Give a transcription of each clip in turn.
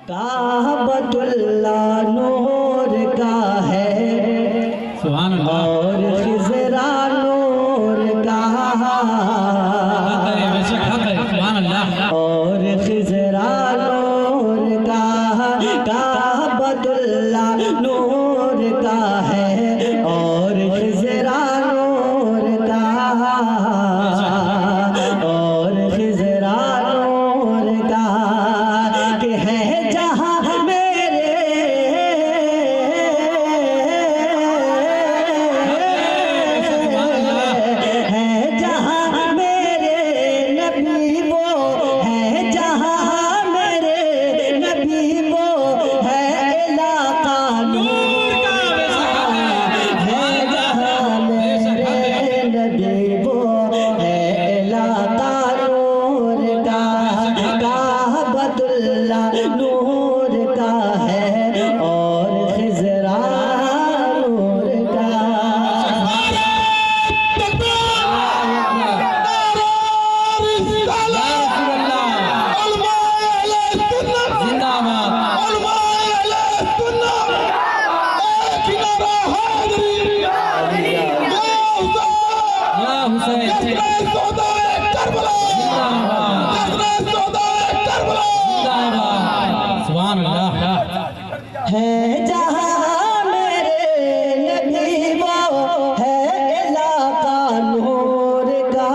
کعبۃ اللہ نور کا ہے سبحان اللہ اور خضرا نور کا سبحان اللہ اور خضرا نور کا کعبۃ اللہ نور کا ہے اور خضرا نور کا اور خضرا نور کا کہ ہے جہاں میرے ہے جہاں میرے نبی وہ ہے جہاں میرے نبی وہ ہے علاقہ نور کا ہے جہاں میرے نبی وہ ہے علاقہ نور کا کعبۃ اللہ نور کا ہے اور خضرا نور کا سبحان اللہ ہے جہاں میرے نبی وہ ہے علاقہ نور کا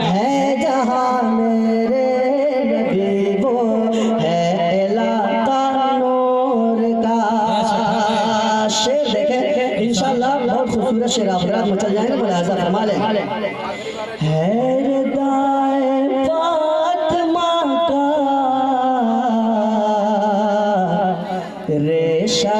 ہے جہاں میرے نبی وہ ہے علاقہ نور کا شعر دیکھیں انشاءاللہ بہت خوبصورت شعر آپ رات میں چل جائیں گے ملاحظہ فرما لیں ہے ردائے فاطمہ کا ریشہ